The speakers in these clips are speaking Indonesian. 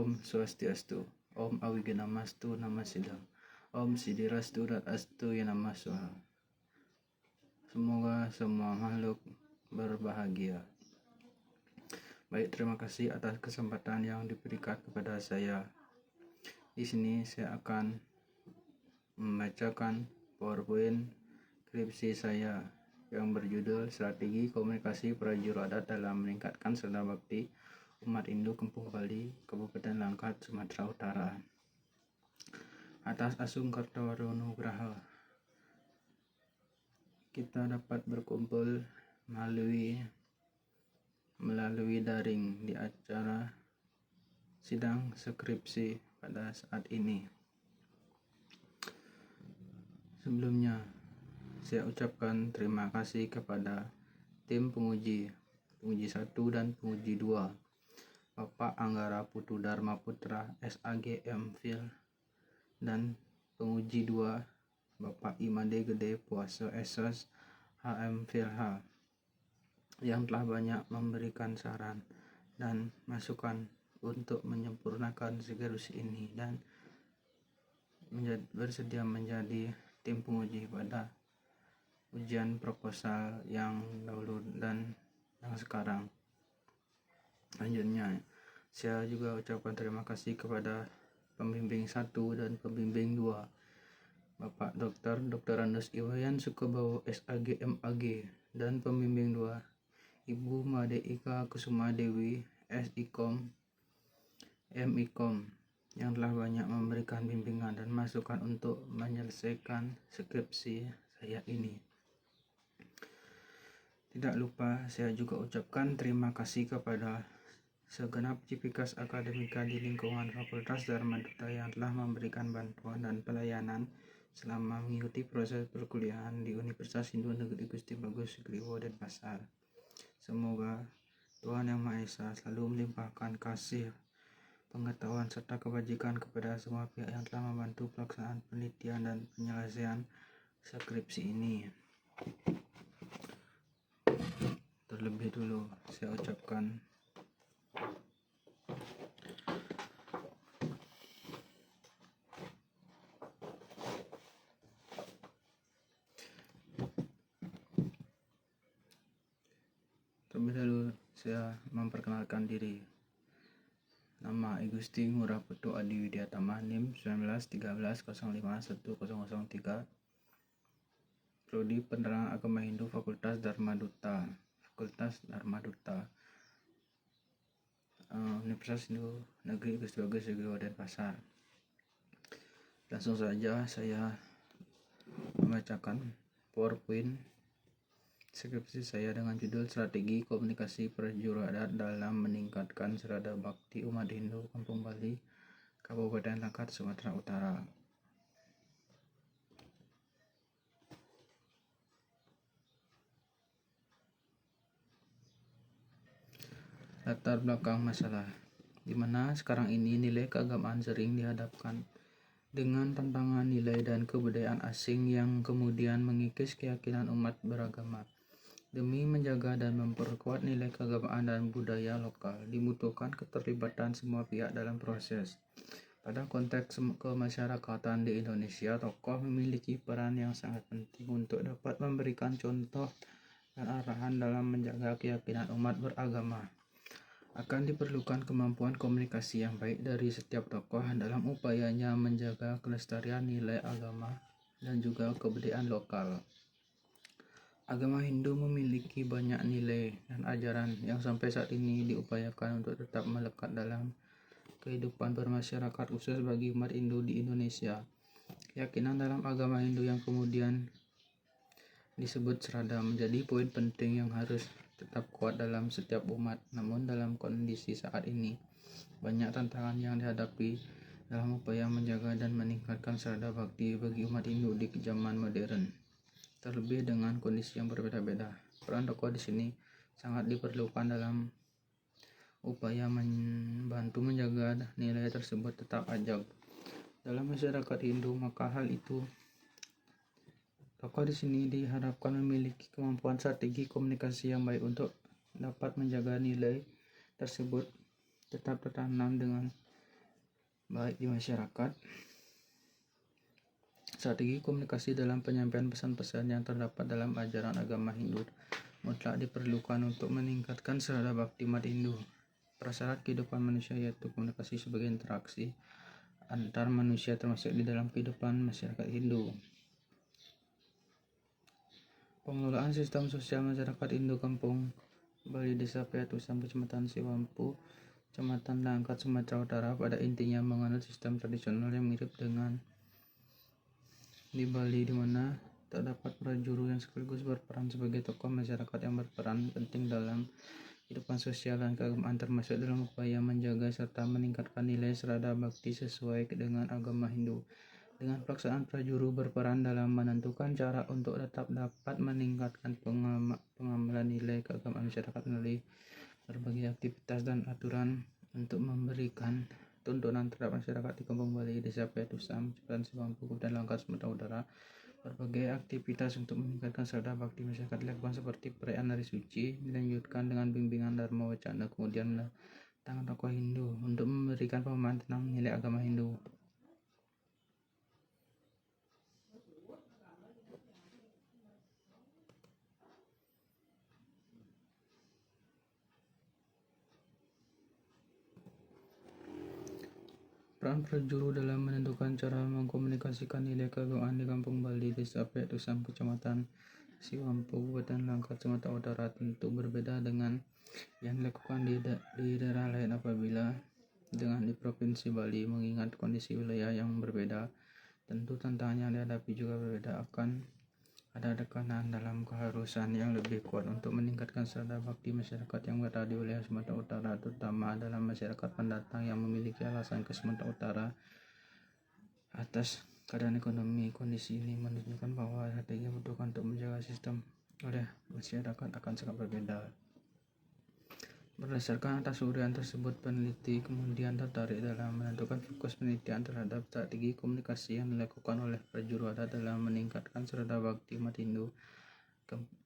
Om Swastiastu, Om Awiganamastu Namasidam, Om Sidirastu Dat Astu Yanamasoha. Semoga semua makhluk berbahagia. Baik, terima kasih atas kesempatan yang diberikan kepada saya. Di sini saya akan membacakan PowerPoint skripsi saya yang berjudul Strategi Komunikasi Prajurit Adat dalam Meningkatkan Sadar Bakti Umat Hindu Kampung Bali, Kabupaten Langkat, Sumatera Utara. Atas Asung Kartowarono Graha, kita dapat berkumpul melalui daring di acara sidang skripsi pada saat ini. Sebelumnya, saya ucapkan terima kasih kepada tim penguji 1 dan penguji 2, Bapak Anggara Putu Dharma Putra SAG MPhil, dan penguji 2 Bapak Imade Gede Puasa SS HMPhilH, yang telah banyak memberikan saran dan masukan untuk menyempurnakan skripsi ini dan bersedia menjadi tim penguji pada ujian proposal yang dahulu dan yang sekarang. Selanjutnya, saya juga ucapkan terima kasih kepada pembimbing 1 dan pembimbing 2, Bapak Dr. Andes Iwayan Sukobawo SAG MAG, dan pembimbing 2, Ibu Made Ika Kusuma Dewi SIKOM MIKOM, yang telah banyak memberikan bimbingan dan masukan untuk menyelesaikan skripsi saya ini. Tidak lupa, saya juga ucapkan terima kasih kepada segenap civikas akademika di lingkungan Fakultas Dharma Duta yang telah memberikan bantuan dan pelayanan selama mengikuti proses perkuliahan di Universitas Hindu Negeri Gusti Bagus Sugriwo Denpasar. Semoga Tuhan Yang Maha Esa selalu melimpahkan kasih, pengetahuan serta kebajikan kepada semua pihak yang telah membantu pelaksanaan penelitian dan penyelesaian skripsi ini. Terlebih dulu, saya ucapkan saya memperkenalkan diri. Nama I Gusti Ngurah Putu Adi Widyatama, NIM 1913051003, Prodi Penerangan Agama Hindu Fakultas Dharma Duta, Universitas Hindu Negeri Gusti Bagus Sugriwo Denpasar. Langsung saja saya membacakan PowerPoint skripsi saya dengan judul Strategi Komunikasi Prajurit Adat dalam Meningkatkan Sadar Bakti Umat Hindu Kampung Bali, Kabupaten Langkat, Sumatera Utara. Latar belakang masalah, di mana sekarang ini nilai keagamaan sering dihadapkan dengan tantangan nilai dan kebudayaan asing yang kemudian mengikis keyakinan umat beragama. Demi menjaga dan memperkuat nilai keagamaan dan budaya lokal, dibutuhkan keterlibatan semua pihak dalam proses. Pada konteks kemasyarakatan di Indonesia, tokoh memiliki peran yang sangat penting untuk dapat memberikan contoh dan arahan dalam menjaga keyakinan umat beragama. Akan diperlukan kemampuan komunikasi yang baik dari setiap tokoh dalam upayanya menjaga kelestarian nilai agama dan juga kebudayaan lokal. Agama Hindu memiliki banyak nilai dan ajaran yang sampai saat ini diupayakan untuk tetap melekat dalam kehidupan bermasyarakat, khusus bagi umat Hindu di Indonesia. Keyakinan dalam agama Hindu yang kemudian disebut serada menjadi poin penting yang harus tetap kuat dalam setiap umat. Namun dalam kondisi saat ini, banyak tantangan yang dihadapi dalam upaya menjaga dan meningkatkan sadar bakti bagi umat Hindu di zaman modern. Terlebih dengan kondisi yang berbeda-beda, peran tokoh di sini sangat diperlukan dalam upaya membantu menjaga nilai tersebut tetap ajak dalam masyarakat Hindu. Maka hal itu, tokoh di sini diharapkan memiliki kemampuan strategi komunikasi yang baik untuk dapat menjaga nilai tersebut tetap tertanam dengan baik di masyarakat. Strategi komunikasi dalam penyampaian pesan-pesan yang terdapat dalam ajaran agama Hindu mutlak diperlukan untuk meningkatkan serada bakti umat Hindu. Prasyarat kehidupan manusia yaitu komunikasi sebagai interaksi antar manusia termasuk di dalam kehidupan masyarakat Hindu. Pengelolaan sistem sosial masyarakat Hindu Kampung Bali Desa Peatusan Kecamatan Siwampu Kecamatan Langkat Sumatera Utara pada intinya menganut sistem tradisional yang mirip dengan di Bali, di mana terdapat prajuru yang sekaligus berperan sebagai tokoh masyarakat yang berperan penting dalam kehidupan sosial dan keagamaan, termasuk dalam upaya menjaga serta meningkatkan nilai serada bakti sesuai dengan agama Hindu. Dengan pelaksanaan prajuru berperan dalam menentukan cara untuk tetap dapat meningkatkan pengamalan nilai keagamaan masyarakat melalui berbagai aktivitas dan aturan untuk memberikan tuntunan terhadap masyarakat di Kampung Bali, Desa Peatusan, Kecamatan Siwampu, Kabupaten Langkat, Sumatera Utara. Berbagai aktivitas untuk meningkatkan serada bakti masyarakat dilakukan seperti perayaan Hari Suci, dilanjutkan dengan bimbingan Dharma Wacana, kemudian mendatangkan tokoh Hindu untuk memberikan pemahaman tentang nilai agama Hindu. Peran prajuru dalam menentukan cara mengkomunikasikan nilai keagamaan di Kampung Bali, Desa Peatusan, Kecamatan Siwampu, Kabupaten Langkat, Sumatera Utara tentu berbeda dengan yang dilakukan di daerah lain apabila dengan di Provinsi Bali, mengingat kondisi wilayah yang berbeda. Tentu tantangan yang dihadapi juga berbeda, akan ada tekanan dalam keharusan yang lebih kuat untuk meningkatkan serada bakti masyarakat yang berada di wilayah Sumatera Utara, terutama dalam masyarakat pendatang yang memiliki alasan ke Sumatera Utara atas keadaan ekonomi. Kondisi ini menunjukkan bahwa strategi yang dibutuhkan untuk menjaga sistem oleh masyarakat akan sangat berbeda. Berdasarkan atas uraian tersebut, peneliti kemudian tertarik dalam menentukan fokus penelitian terhadap strategi komunikasi yang dilakukan oleh prajuru adat dalam meningkatkan serada bakti umat Hindu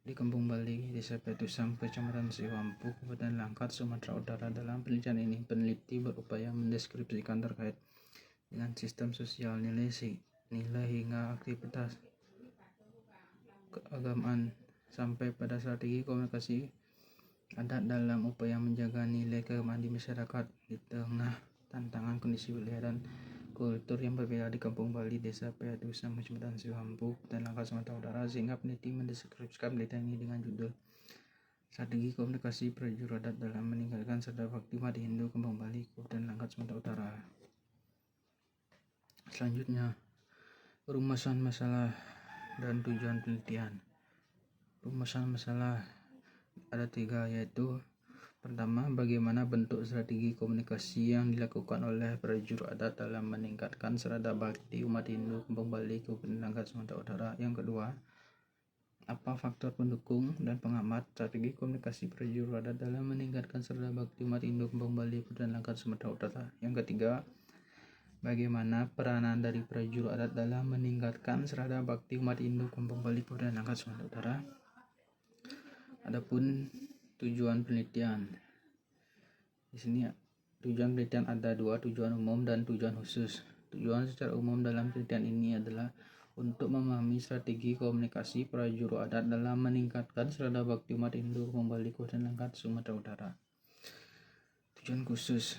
di Kampung Bali, Desa Peatusan, Kecamatan Siwampu, Kabupaten Langkat, Sumatera Utara. Dalam penelitian ini, peneliti berupaya mendeskripsikan terkait dengan sistem sosial, nilai hingga aktivitas keagamaan sampai pada strategi komunikasi adat dalam upaya menjaga nilai keagamaan di masyarakat di tengah tantangan kondisi wilayah dan kultur yang berbeda di Kampung Bali, Desa Peatusan, Kecamatan Siwampu, Kabupaten Langkat, Sumatera Utara, sehingga peneliti mendeskripsikan penelitian ini dengan judul Strategi Komunikasi Prajuru Adat dalam Meningkatkan Serada Bakti Umat Hindu Kampung Bali, Kabupaten Langkat, Sumatera Utara. Selanjutnya, rumusan masalah dan tujuan penelitian. Rumusan masalah ada 3, yaitu pertama, bagaimana bentuk strategi komunikasi yang dilakukan oleh prajuru adat dalam meningkatkan serada bakti umat Hindu Kampung Bali, Kabupaten Langkat, Sumatera Utara. Yang kedua, apa faktor pendukung dan pengamat strategi komunikasi prajuru adat dalam meningkatkan serada bakti umat Hindu Kampung Bali, Kabupaten Langkat, Sumatera Utara. Yang ketiga, bagaimana peranan dari prajuru adat dalam meningkatkan serada bakti umat Hindu Kampung Bali, Kabupaten Langkat, Sumatera Utara. Adapun tujuan penelitian, di sini tujuan penelitian ada 2, tujuan umum dan tujuan khusus. Tujuan secara umum dalam penelitian ini adalah untuk memahami strategi komunikasi prajuru adat dalam meningkatkan serada bakti umat Hindu Kampung Bali, Kabupaten Langkat, Sumatera Utara. Tujuan khusus.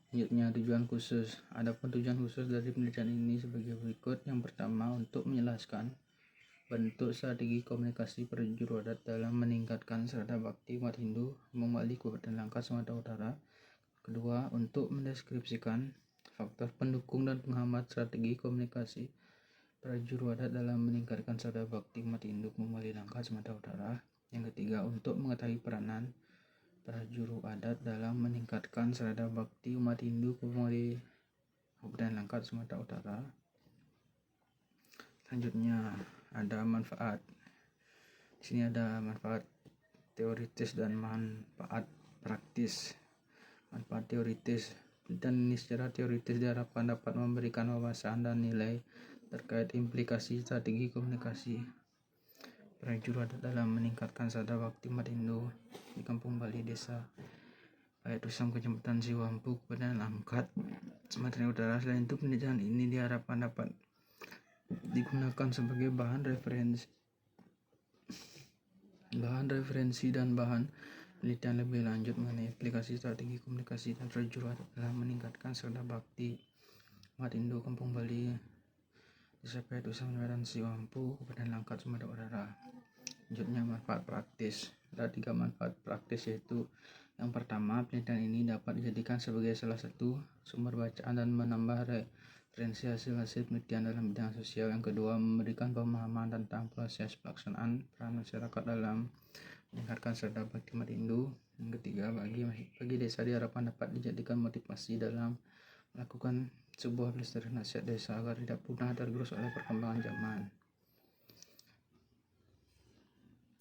Selanjutnya, tujuan khusus. Adapun tujuan khusus dari penelitian ini sebagai berikut. Yang pertama, untuk menjelaskan bentuk strategi komunikasi prajuru adat dalam meningkatkan serada bakti umat Hindu Kampung Bali, Kabupaten Langkat, Sumatera Utara. Kedua, untuk mendeskripsikan faktor pendukung dan penghambat strategi komunikasi prajuru adat dalam meningkatkan serada bakti umat Hindu Kampung Bali, Langkat, Sumatera Utara. Yang ketiga, untuk mengetahui peranan prajuru adat dalam meningkatkan serada bakti umat Hindu Kampung Bali, Kabupaten Langkat, Sumatera Utara. Selanjutnya, ada manfaat. Di sini ada manfaat teoritis dan manfaat praktis. Manfaat teoritis. Penelitian ini secara teoritis diharapkan dapat memberikan wawasan dan nilai terkait implikasi strategi komunikasi prajuru adat dalam meningkatkan serada bakti umat Hindu di Kampung Bali, Desa Payat Kecamatan Siwampu, Kabupaten Langkat, Sumatera Utara. Selain itu, penelitian ini diharapkan dapat digunakan sebagai bahan referensi dan bahan penelitian lebih lanjut mengenai aplikasi strategi komunikasi dan prajurit dalam meningkatkan serda bakti umat Hindu Kampung Bali, Desa Payatusan, Kecamatan Siwampu, Kabupaten Langkat, Sumatera Utara. Selanjutnya, manfaat praktis. Ada 3 manfaat praktis, yaitu yang pertama, penelitian ini dapat dijadikan sebagai salah satu sumber bacaan dan menambah referensi hasil-hasil penelitian dalam bidang sosial. Yang kedua, memberikan pemahaman tentang proses pelaksanaan peran masyarakat dalam meningkatkan serda bakti umat Hindu. Yang ketiga, bagi desa diharapkan dapat dijadikan motivasi dalam melakukan sebuah pelestarian nasihat desa agar tidak punah tergerus oleh perkembangan zaman.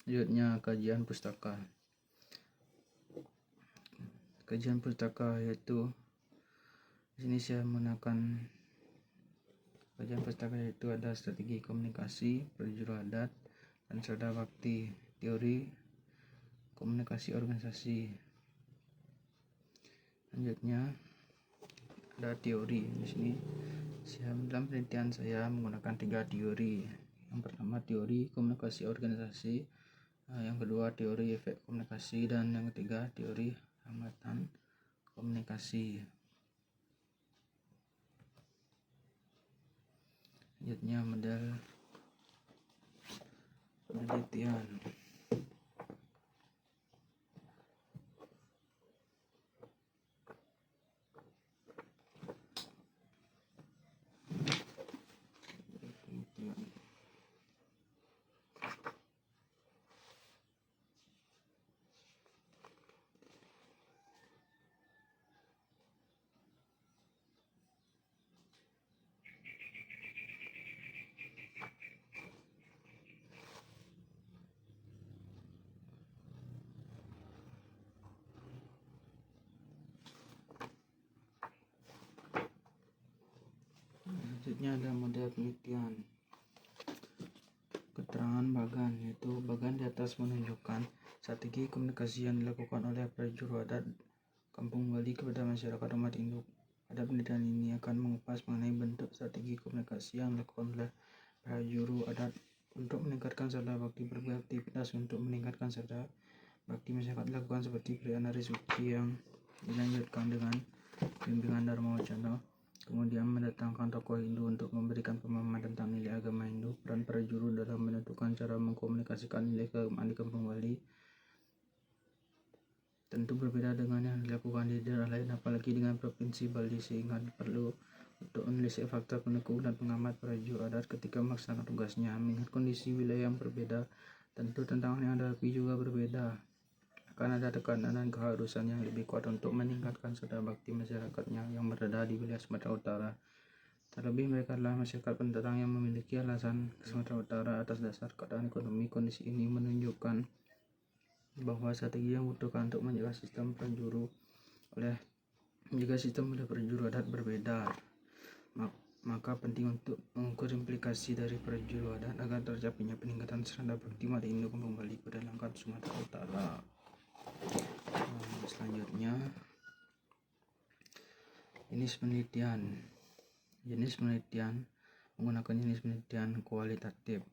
Selanjutnya, kajian pustaka. Kajian pustaka yaitu di sini saya menggunakan kajian pustaka yaitu ada strategi komunikasi, prajurit adat, dan serda bakti, teori komunikasi organisasi. Selanjutnya ada teori. Di sini dalam penelitian saya menggunakan 3 teori. Yang pertama, teori komunikasi organisasi, yang kedua teori efek komunikasi, dan yang ketiga teori hambatan komunikasi. Selanjutnya, model penelitian. Selanjutnya ada model penelitian. Keterangan bagan, yaitu bagan di atas menunjukkan strategi komunikasi yang dilakukan oleh prajurit adat Kampung Bali kepada masyarakat umat Hindu. Pada penelitian ini akan mengupas mengenai bentuk strategi komunikasi yang dilakukan oleh prajurit adat untuk meningkatkan serda bakti. Berbagai aktivitas untuk meningkatkan serda bakti masyarakat dilakukan seperti perayaan hari suci yang dilanjutkan dengan bimbingan Dharma Wacana, kemudian mendatangkan tokoh Hindu untuk memberikan pemahaman tentang nilai agama Hindu. Peran prajurit dalam menentukan cara mengkomunikasikan nilai keagamaan di Kampung Bali tentu berbeda dengan yang dilakukan di daerah lain, apalagi dengan Provinsi Bali, sehingga perlu untuk menelisik fakta pendukung dan pengamat prajurit adat ketika melaksanakan tugasnya. Mengingat kondisi wilayah yang berbeda, tentu tantangan yang dihadapi juga berbeda. Akan ada tekanan dan keharusan yang lebih kuat untuk meningkatkan serda bakti masyarakatnya yang berada di wilayah Sumatera Utara. Terlebih mereka adalah masyarakat pendatang yang memiliki alasan ke Sumatera Utara atas dasar keadaan ekonomi. Kondisi ini menunjukkan bahwa strategi yang dibutuhkan untuk menjaga sistem prajurit oleh prajurit adat berbeda. Maka penting untuk mengukur implikasi dari prajurit adat agar tercapainya peningkatan serda bakti umat Hindu Kampung Bali pada Langkat, Sumatera Utara. Selanjutnya, jenis penelitian. Jenis penelitian menggunakan jenis penelitian kualitatif.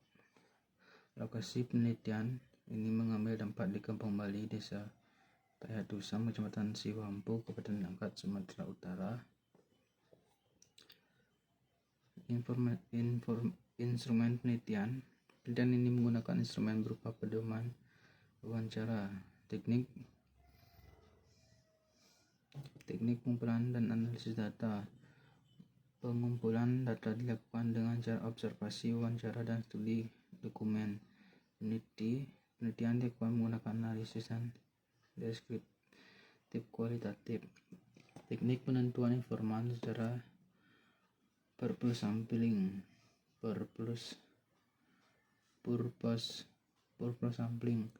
Lokasi penelitian ini mengambil tempat di Kampung Bali, Desa Payatusan, Kecamatan Siwampu, Kabupaten Langkat, Sumatera Utara. Instrumen penelitian. Penelitian ini menggunakan instrumen berupa pedoman wawancara, teknik pengumpulan dan analisis data. Pengumpulan data dilakukan dengan cara observasi, wawancara, dan studi dokumen. Penelitian dilakukan menggunakan analisis dan deskriptif kualitatif. Teknik penentuan informasi secara purpose sampling.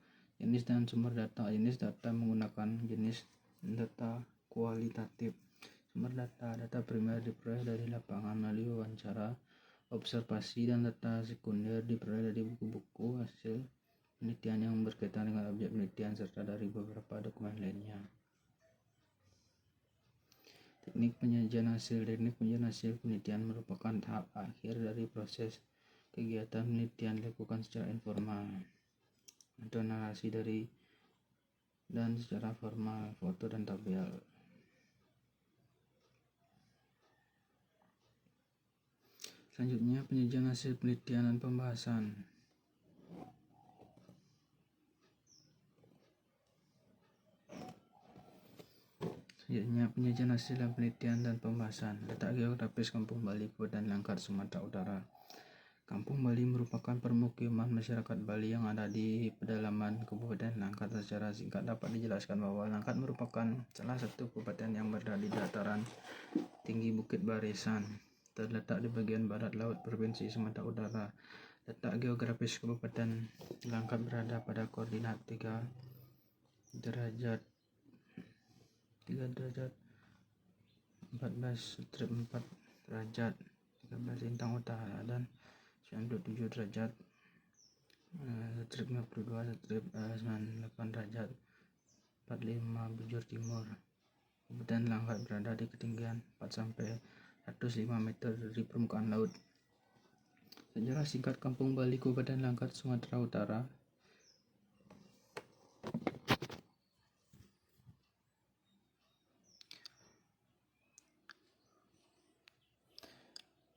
Jenis dan sumber data. Jenis data menggunakan jenis data kualitatif. Sumber data primer diperoleh dari lapangan melalui wawancara, observasi, dan data sekunder diperoleh dari buku-buku hasil penelitian yang berkaitan dengan objek penelitian serta dari beberapa dokumen lainnya. Teknik penyajian hasil penelitian merupakan tahap akhir dari proses kegiatan penelitian dilakukan secara informal atau narasi dan secara formal, foto dan tabel. Selanjutnya, penyajian hasil penelitian dan pembahasan. Penyajian hasil penelitian dan pembahasan. Letak geografis Kampung Bali, Kabupaten Langkat, Sumatera Utara. Kampung Bali merupakan permukiman masyarakat Bali yang ada di pedalaman Kabupaten Langkat. Secara singkat dapat dijelaskan bahwa Langkat merupakan salah satu kabupaten yang berada di dataran tinggi Bukit Barisan, terletak di bagian barat laut Provinsi Sumatera Utara. Letak geografis Kabupaten Langkat berada pada koordinat 3 derajat 14,4 derajat 13 lintang utara dan 97 derajat 52 98 derajat 45 bujur timur. Kabupaten Langkat berada di ketinggian 4-105 meter dari permukaan laut. Sejarah singkat Kampung Bali, Kabupaten Langkat, Sumatera Utara.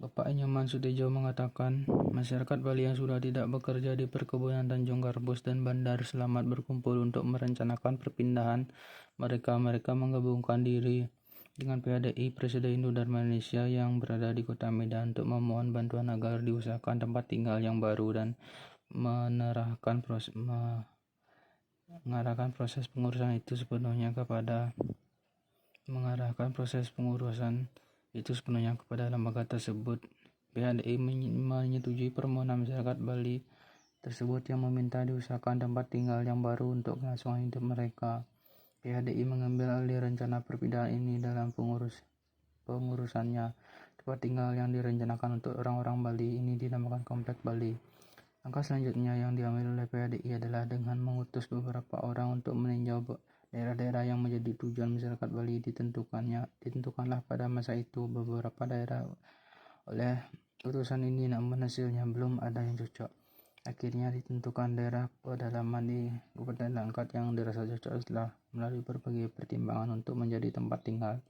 Bapak Nyoman Sutejo mengatakan, masyarakat Bali yang sudah tidak bekerja di perkebunan Tanjung Garbus dan Bandar Selamat berkumpul untuk merencanakan perpindahan mereka. Mereka menggabungkan diri dengan PADI Perseda Hindu Dharma Indonesia yang berada di Kota Medan untuk memohon bantuan agar diusahakan tempat tinggal yang baru dan mengarahkan proses pengurusan itu sepenuhnya kepada lembaga tersebut. PADI menyetujui permohonan masyarakat Bali tersebut yang meminta diusahakan tempat tinggal yang baru untuk kelangsungan hidup mereka. PADI mengambil alih rencana perpindahan ini dalam pengurusannya. Tempat tinggal yang direncanakan untuk orang-orang Bali ini dinamakan Komplek Bali. Langkah selanjutnya yang diambil oleh PADI adalah dengan mengutus beberapa orang untuk meninjau daerah-daerah yang menjadi tujuan masyarakat Bali. Ditentukanlah pada masa itu beberapa daerah oleh utusan ini, namun hasilnya belum ada yang cocok. Akhirnya ditentukan daerah pedalaman di Kabupaten Langkat yang dirasa cocok setelah melalui berbagai pertimbangan untuk menjadi tempat tinggal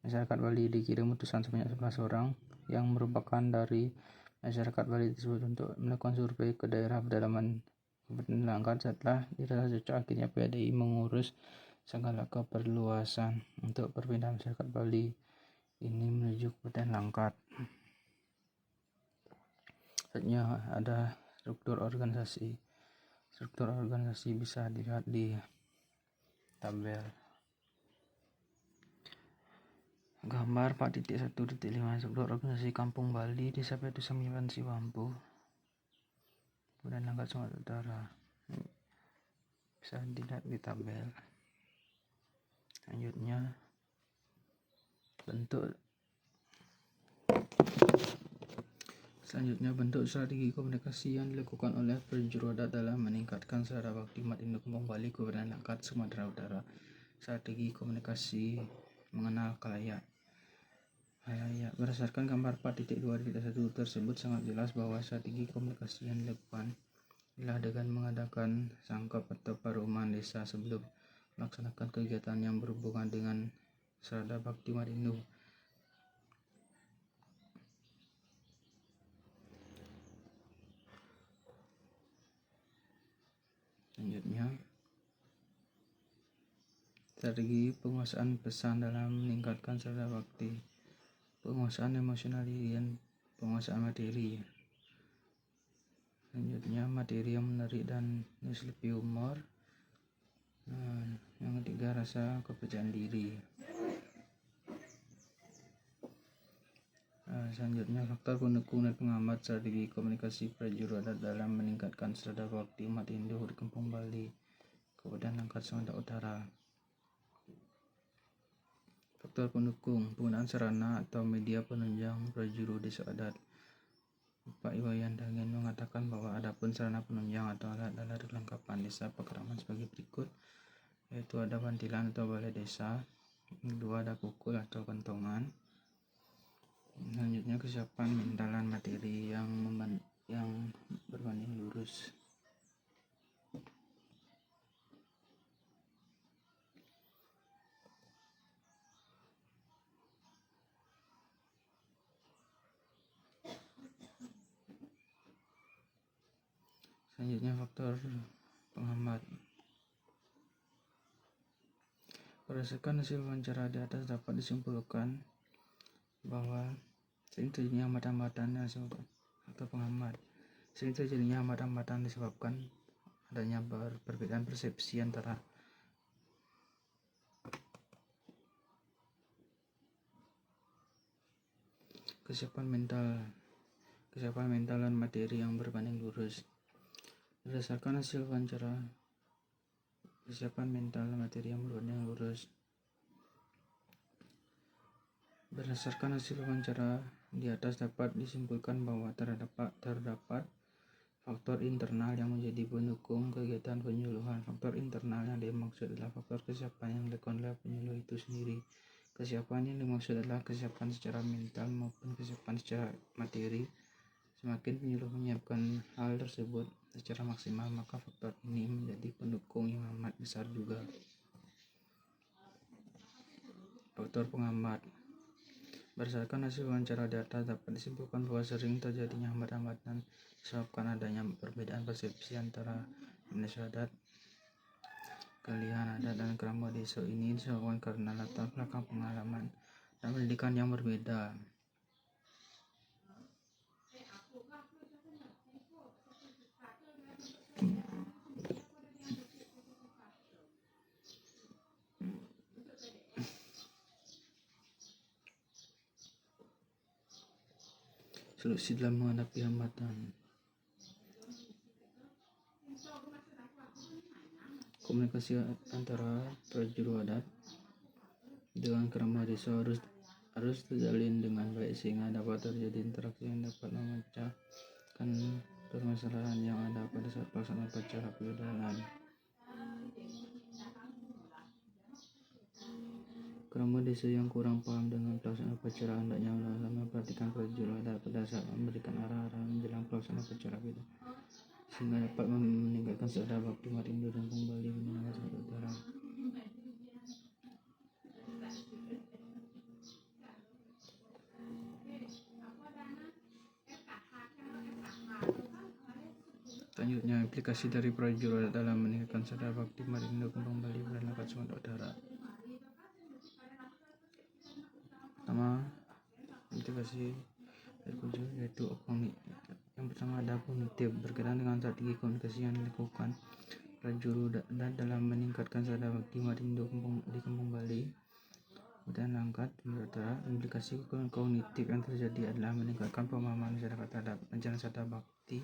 masyarakat Bali. Dikirim utusan sebanyak 11 orang yang merupakan dari masyarakat Bali tersebut untuk melakukan survei ke daerah pedalaman Kabupaten Langkat. Setelah dirasa cocok, akhirnya PADI mengurus segala keperluasan untuk perpindahan masyarakat Bali ini menuju Kabupaten Langkat. Selanjutnya ada struktur organisasi. Struktur organisasi bisa dilihat di tabel. Gambar 4.1.5 struktur organisasi Kampung Bali Desa Petusan Menyimpan Siwampu, Kabupaten Langkat, Sumatera Utara. Bisa dilihat di tabel. Selanjutnya bentuk strategi komunikasi yang dilakukan oleh penjuru adat dalam meningkatkan sadar bakti umat Hindu Kampung Bali, Kabupaten Langkat, Sumatera Utara. Strategi komunikasi mengenal khalayak. Berdasarkan gambar 4.2.1 tersebut sangat jelas bahwa strategi komunikasi yang dilakukan adalah dengan mengadakan sangkap atau paruman desa sebelum melaksanakan kegiatan yang berhubungan dengan sadar bakti umat Hindu. Selanjutnya, strategi penguasaan pesan dalam meningkatkan sadar bakti, penguasaan emosional diri dan penguasaan materi. Selanjutnya, materi yang menarik dan lebih humor. Yang ketiga, rasa kepercayaan diri. Selanjutnya, faktor pendukung dan pengamat strategi komunikasi prajuru adat dalam meningkatkan sadar bakti umat Hindu di Kampung Bali, Kabupaten Langkat, Sumatera Utara. Faktor pendukung, penggunaan sarana atau media penunjang prajuru desa adat. Pak Iwayan Dangin mengatakan bahwa adapun sarana penunjang atau alat-alat kelengkapan desa pekraman sebagai berikut, yaitu ada bantilan atau balai desa, Kedua ada pukul atau kentongan. Selanjutnya kesiapan mental dan materi yang berbanding lurus. Selanjutnya faktor penghambat. Berdasarkan hasil wawancara di atas dapat disimpulkan bahwa sering terjadinya hambatan-hambatan atau penghambat. Sering terjadinya hambatan-hambatan disebabkan adanya perbedaan persepsi antara kesiapan mental dan materi yang berbanding lurus. Berdasarkan hasil wawancara, kesiapan mental dan materi yang berbanding lurus. Berdasarkan hasil wawancara di atas dapat disimpulkan bahwa terdapat faktor internal yang menjadi pendukung kegiatan penyuluhan. Faktor internal yang dimaksud adalah faktor kesiapan yang dilakukan oleh penyuluh itu sendiri. Kesiapan yang dimaksud adalah kesiapan secara mental maupun kesiapan secara materi. Semakin penyuluh menyiapkan hal tersebut secara maksimal, maka faktor ini menjadi pendukung yang amat besar juga. Faktor penghambat. Berdasarkan hasil wawancara di atas dapat disimpulkan bahwa sering terjadinya hambatan-hambatan disebabkan adanya perbedaan persepsi antara Indonesia adat, keahlian adat dan kerama desa. Ini disebabkan karena latar belakang pengalaman dan pendidikan yang berbeda. Solusi dalam menghadapi hambatan. Komunikasi antara prajurit adat dengan kerama desa harus terjalin dengan baik sehingga dapat terjadi interaksi yang dapat memecahkan permasalahan yang ada pada saat pelaksanaan upacara penyuluhan. Kerama desa yang kurang paham dengan pelaksanaan upacara hendaknya memperhatikan prajurit adat pada saat memberikan arah-arah menjelang pelaksanaan upacara itu, sehingga dapat meningkatkan sadar bakti Marindo dan kembali menyenangkan saudara. Selanjutnya, implikasi dari prajurit dalam meningkatkan sadar bakti Marindo dan kembali menyenangkan saudara. Pertama, implikasi dari prajurit yaitu yang pertama ada kognitif. Berkaitan dengan strategi komunikasi yang dilakukan prajurit dalam meningkatkan sadar bakti Marindo di Kampung Bali. Kemudian angkat implikasi kognitif yang terjadi adalah meningkatkan pemahaman masyarakat terhadap ajaran sadar bakti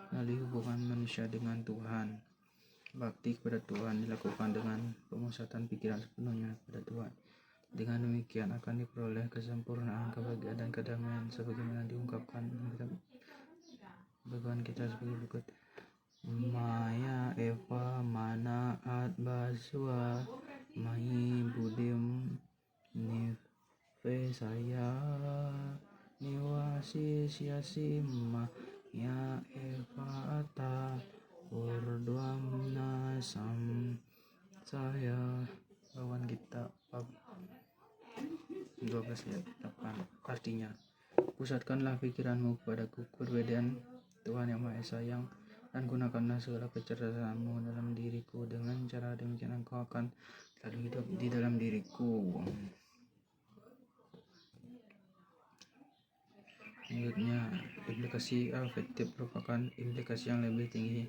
melalui hubungan manusia dengan Tuhan. Bakti kepada Tuhan dilakukan dengan pemusatan pikiran sepenuhnya kepada Tuhan. Dengan demikian akan diperoleh kesempurnaan, kebahagiaan dan kedamaian sebagaimana diungkapkan bagaimana kita sebagai berikut. Maya Eva Manaat Baswa Mahi Budim Nive Saya Niwasi Siasi Maya Eva Ata Urdwamna Sam Saya Lawan kita 12:8. Artinya, pusatkanlah pikiranmu kepadaku, perbedaan Tuhan yang Maha Esa, dan gunakanlah segala kecerdasanmu dalam diriku. Dengan cara demikian engkau akan selalu hidup di dalam diriku. Selanjutnya, implikasi afektif merupakan implikasi yang lebih tinggi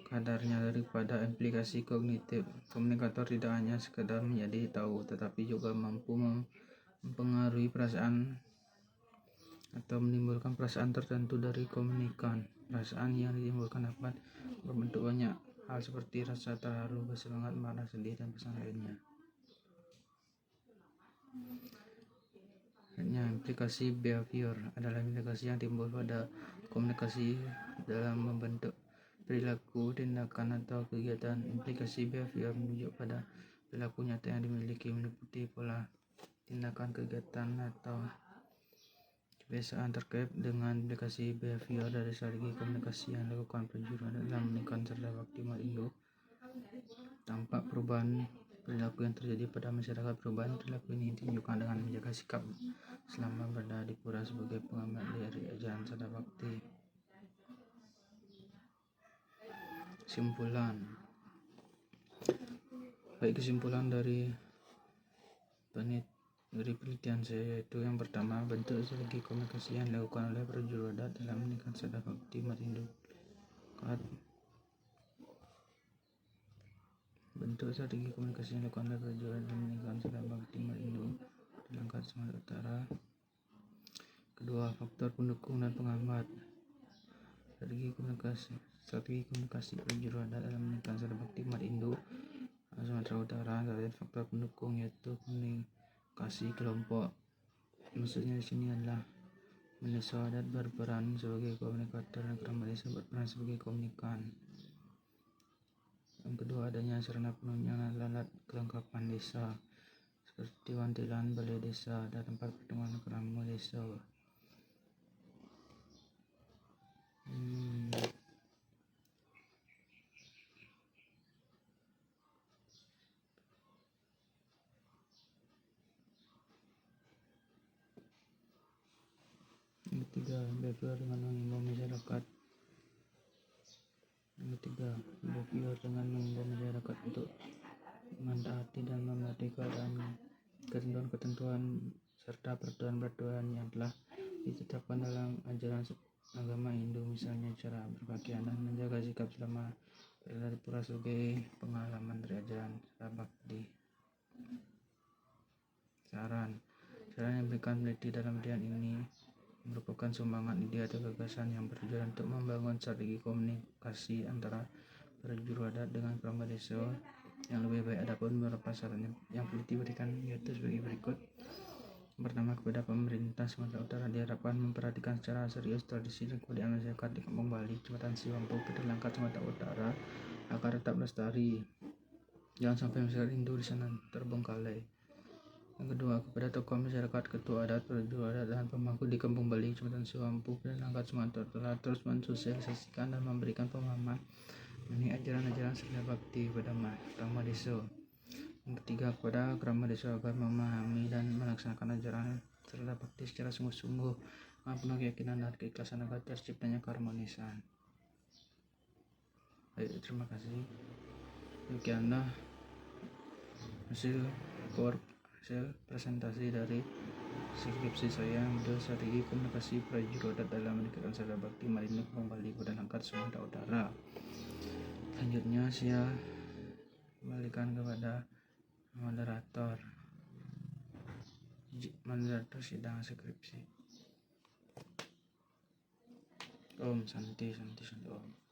kadarnya daripada implikasi kognitif. Komunikator tidak hanya sekedar menjadi tahu, tetapi juga mampu mempengaruhi perasaan atau menimbulkan perasaan tertentu dari komunikan. Perasaan yang ditimbulkan dapat berbentuk banyak hal seperti rasa terharu, bersemangat, marah, sedih, dan perasaan lainnya. Implikasi behavior adalah implikasi yang timbul pada komunikasi dalam membentuk perilaku, tindakan, atau kegiatan. Implikasi behavior menunjuk pada perilaku nyata yang dimiliki meliputi pola tindakan, kegiatan, atau kebiasaan terkait dengan aplikasi behavior dari strategi komunikasi yang dilakukan perjuruan dalam meningkatkan cerdas bakti umat induk. Tampak perubahan perilaku yang terjadi pada masyarakat. Perubahan perilaku ini ditunjukkan dengan menjaga sikap selama berada di pura sebagai pengamat dari ajaran cerdas bakti. Kesimpulan. Baik, kesimpulan dari penelitian saya yaitu yang pertama, bentuk strategi komunikasi yang dilakukan oleh prajurit adat dalam meningkatkan cerdas bakti umat induk. Bentuk strategi komunikasi yang dilakukan oleh prajurit dalam meningkatkan cerdas bakti umat induk di Langkat Sumatera Utara. Kedua, faktor pendukung dan pengamat. Strategi komunikasi prajurit adat dalam meningkatkan cerdas bakti umat induk Sumatera Utara. Terdapat faktor pendukung yaitu komunikasi kelompok. Maksudnya di sini adalah desa adat berperan sebagai komunikator dan keramat desa berperan sebagai komunikan. Yang kedua, adanya sarana penunjang dan alat kelengkapan desa seperti wantilan, balai desa, dan tempat pertemuan keramat desa. Yang ketiga, behavior dengan mengimbau masyarakat. Yang ketiga, behavior dengan mengimbau masyarakat untuk mentaati dan mematuhi ketentuan serta peraturan-peraturan yang telah ditetapkan dalam ajaran agama Hindu, misalnya cara berpakaian dan menjaga sikap selama berada di pura sebagai pengalaman dari ajaran cerdas bakti. Saran yang diberikan peneliti dalam penelitian ini merupakan sumbangan ide atau gagasan yang bertujuan untuk membangun strategi komunikasi antara prajurit adat dengan keramat desa yang lebih baik. Adapun beberapa saran yang peneliti berikan yaitu sebagai berikut. Pertama, kepada pemerintah Sumatera Utara diharapkan memperhatikan secara serius tradisi dan kebudayaan masyarakat di Kampung Bali, Kecamatan Siwampu, Langkat, Sumatera Utara agar tetap lestari. Jangan sampai masyarakat Hindu di sana terbengkalai. Yang kedua, kepada tokoh masyarakat, ketua adat, prajurit adat, dan pemangku di Kampung Bali, Kecamatan Siwampu, Langkat, Sumatera Utara terus mensosialisasikan dan memberikan pemahaman mengenai ajaran-ajaran cerdas bakti pada keramat desa. Yang ketiga, kepada keramat desa agar memahami dan melaksanakan ajaran cerdas bakti secara sungguh-sungguh dengan penuh keyakinan dan keikhlasan agar terciptanya keharmonisan. Baik, terima kasih. Demikianlah hasil presentasi dari skripsi saya yang strategi komunikasi prajurit adat dalam meningkatkan cerdas bakti umat induk Kampung Bali, Langkat, Sumatera Utara. Selanjutnya saya kembalikan kepada moderator sidang skripsi. Om Santi Om.